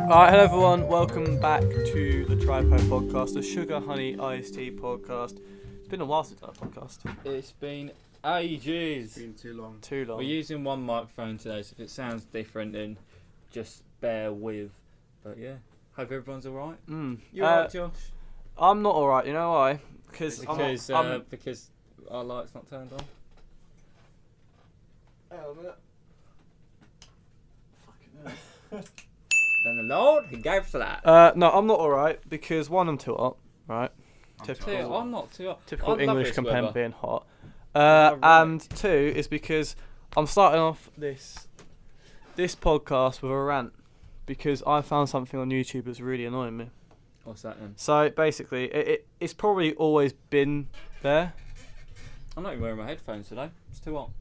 Alright, hello everyone, welcome back to the Tripo Podcast, the SugarHoneyIcedTea Podcast. It's been a while since that podcast. It's been ages. It's been too long. Too long. We're using one microphone today, so if it sounds different, then just bear with. But yeah, hope everyone's alright. You alright, Josh? I'm not alright, you know why? Because our light's not turned on. Hell, man. And the Lord, He gave us that. No, I'm not alright because one, I'm too hot, right? I'm not too hot. Typical I love English this complaint weather. being hot. Right. And two is because I'm starting off this podcast with a rant because I found something on YouTube that's really annoying me. What's that then? So basically, it's probably always been there. I'm not even wearing my headphones today. It's too hot.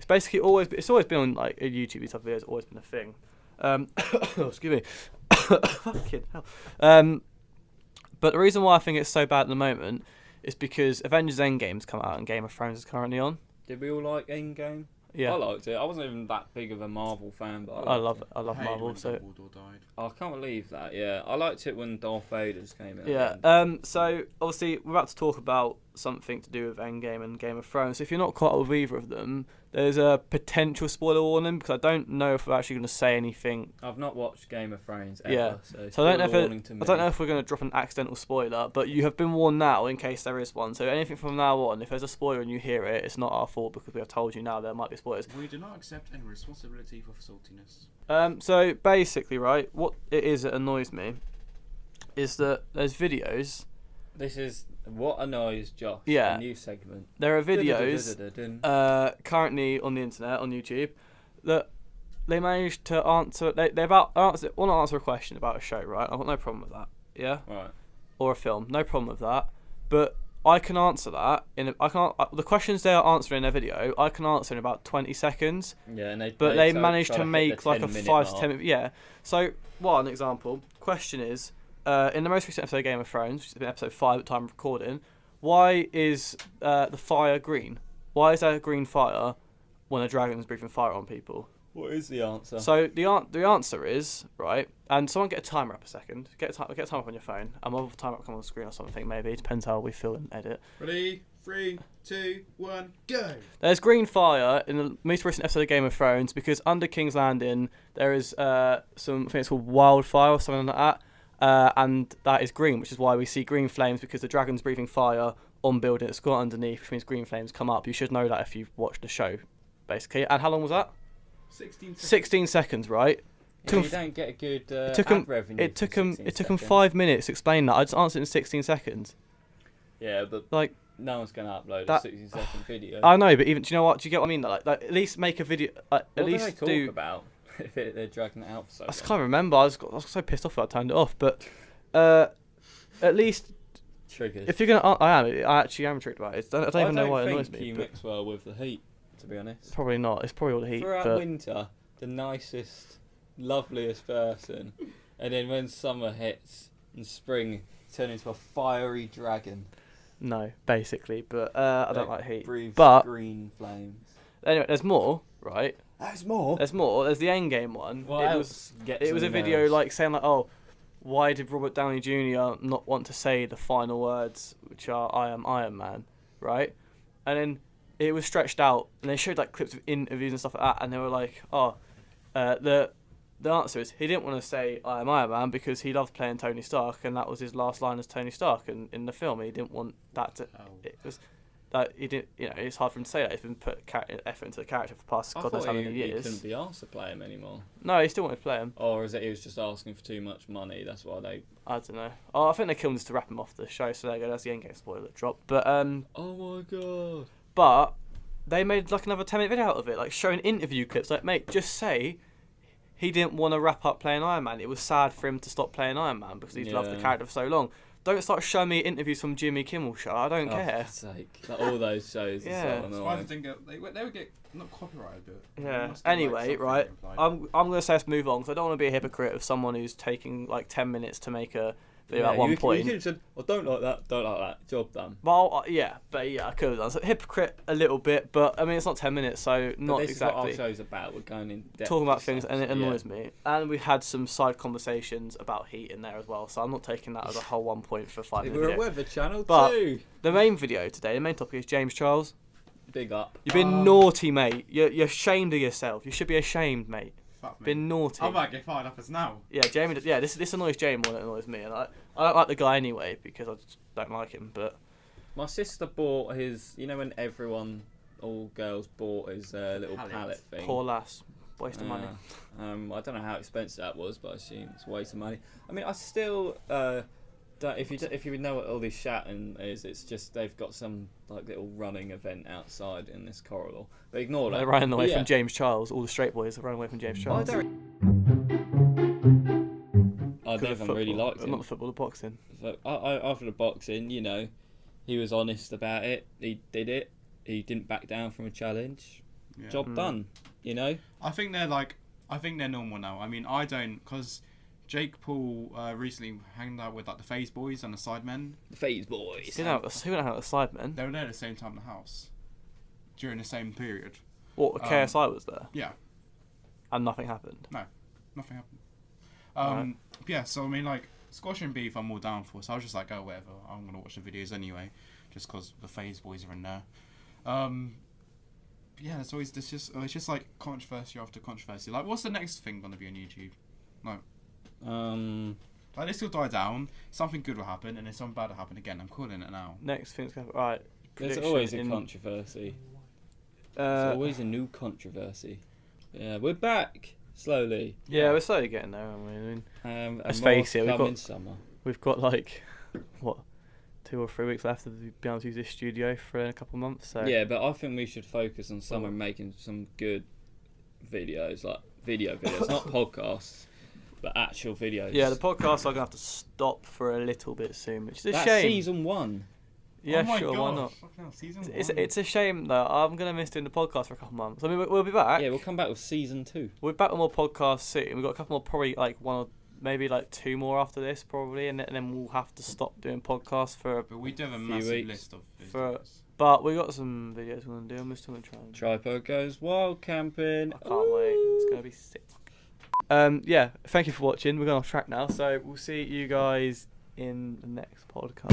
It's always been on like a YouTube type of video. It's always been a thing. Excuse me. Fucking hell. But the reason why I think it's so bad at the moment is because Avengers Endgame's come out and Game of Thrones is currently on. Did we all like Endgame? Yeah. I liked it. I wasn't even that big of a Marvel fan, but I love Hey, Marvel. when So Dumbledore died. I can't believe that. Yeah, I liked it when Darth Vader's came in. yeah. So obviously we're about to talk about something to do with Endgame and Game of Thrones. So if you're not caught up with either of them, there's a potential spoiler warning because I don't know if we're actually going to say anything. I've not watched Game of Thrones ever, Yeah. So I don't know if we're going to drop an accidental spoiler, but you have been warned now in case there is one. So anything from now on, if there's a spoiler and you hear it, it's not our fault because we have told you now there might be spoilers. We do not accept any responsibility for saltiness. So basically, right, what it is that annoys me is that there's videos. This is what annoys Josh. Yeah. A new segment. There are videos currently on the internet, on YouTube, that they managed to answer. They want to answer a question about a show, right? I've got no problem with that. Yeah. Right. Or a film, no problem with that. But I can answer that the questions they are answering in their video. I can answer in about 20 seconds. Yeah, and they managed to make like a 5 5 to 10 minute. Yeah. So one example question is. In the most recent episode of Game of Thrones, which has been episode 5 at the time of recording, why is the fire green? Why is there a green fire when a dragon is breathing fire on people? What is the answer? So the answer is, right, and someone get a timer up a second. Get a timer up on your phone. And we'll have a timer up come on the screen or something, maybe. It depends how we feel and edit. Ready? 3, 2, 1, go! There's green fire in the most recent episode of Game of Thrones because under King's Landing there is I think it's called wildfire or something like that. And that is green, which is why we see green flames because the dragon's breathing fire on building it's got underneath, which means green flames come up. You should know that if you've watched the show, basically. And how long was that? 16 seconds. 16 seconds, right? Yeah, you don't get a good ad revenue. It took them 5 minutes to explain that. I just answered in 16 seconds. Yeah, but like no one's gonna upload a 16-second video. I know, but even do you know what? Do you get what I mean? Like at least make a video. At least do they talk about? If they're dragging it out for so long. I just can't remember. I was so pissed off that I turned it off. But at least triggers. if you're gonna, I actually am triggered about it. I don't even know why it annoys me. I don't think you mix well with the heat, to be honest. Probably not. It's probably all the heat. Throughout winter, the nicest, loveliest person, and then when summer hits and spring, turn into a fiery dragon. No, basically, but I don't like heat. But green flames. Anyway, there's more, right? There's more. There's the Endgame one. What It was a video like saying like, oh, why did Robert Downey Jr. not want to say the final words, which are "I am Iron Man," right? And then it was stretched out, and they showed like clips of interviews and stuff like that, and they were like, oh, the answer is he didn't want to say "I am Iron Man" because he loved playing Tony Stark, and that was his last line as Tony Stark in the film. He didn't want that to. It was. That he didn't, it's hard for him to say that. He's been put effort into the character for the past God knows how many years. He couldn't be asked to play him anymore. No, he still wanted to play him. Or is it he was just asking for too much money? That's why they. I don't know. Oh, I think they killed him just to wrap him off the show. So there you go. That's the Endgame spoiler that dropped. But oh my god. But they made like another 10-minute video out of it, like showing interview clips. Like, mate, just say he didn't want to wrap up playing Iron Man. It was sad for him to stop playing Iron Man because he's loved the character for so long. Don't start showing me interviews from Jimmy Kimmel Show. I don't care. For sake. Like, all those shows are so annoying. They would get not copyrighted, but yeah. Anyway, right. I'm gonna say let's move on because I don't want to be a hypocrite of someone who's taking like 10 minutes to make a video at one point. You could have said, "I don't like that. Job done." Well, I could have done. So hypocrite a little bit, but I mean, it's not 10 minutes, so not this exactly. is what our show's about. We're going in depth. Talking about things, and it annoys me. And we had some side conversations about heat in there as well, so I'm not taking that as a whole 1 point for 5 minutes. We're a weather channel But too. the main video today, the main topic is James Charles. Big up. You've been naughty, mate. You're ashamed of yourself. You should be ashamed, mate. Fuck me. Been naughty. I might get fired up as now. Yeah, Jamie. Yeah, this annoys Jamie more than it annoys me, and I don't like the guy anyway because I just don't like him. But My sister bought his. You know when all girls bought his little pallet thing. poor lass, waste of money. I don't know how expensive that was, but I assume it's a waste of money. I mean, I still don't. If you know what all this shouting is, it's just they've got some like little running event outside in this corridor. But ignore that. They're running away from James Charles. All the straight boys are running away from James Charles. I never really liked him. Not the football, the boxing. So, after the boxing, you know, he was honest about it. He did it. He didn't back down from a challenge. Yeah. Job done. You know. I think they're normal now. I mean, I don't, because Jake Paul recently hanged out with like the FaZe boys and the Sidemen. The FaZe boys. Who went out with the Sidemen? They were there at the same time in the house during the same period. What, the KSI was there? Yeah. And nothing happened? No, nothing happened. Yeah, so I mean, like, squash and beef I'm all down for, so I was just like, oh, whatever, I'm going to watch the videos anyway, just because the FaZe boys are in there. Yeah, it's just like controversy after controversy. Like, what's the next thing going to be on YouTube? Like, this will die down, something good will happen, and then something bad will happen again. I'm calling it now. Next thing's going to happen. Right. There's always a controversy. There's always a new controversy. Yeah, we're back slowly. Yeah, we're slowly getting there, aren't we? Let's more face it, summer. we've got like, what, 2 or 3 weeks left to be able to use this studio for a couple of months. So yeah, but I think we should focus on summer making some good videos, like video videos, not podcasts, but actual videos. Yeah, the podcast are going to have to stop for a little bit soon, which is a That's shame. season 1. Yeah, oh my sure, God. why not? Hell, season It's a shame though. I'm going to miss doing the podcast for a couple of months. I mean, we'll be back. Yeah, we'll come back with season 2. We'll be back with more podcasts soon. We've got a couple more, probably like 1 or maybe like 2 more after this, probably, and then we'll have to stop doing podcasts for. But we do have a massive weeks. list of videos. But we got some videos we want to do, and we're still going to try. Tripo goes wild camping. I can't wait. It's going to be sick. Yeah, thank you for watching. We're going off track now, so we'll see you guys in the next podcast.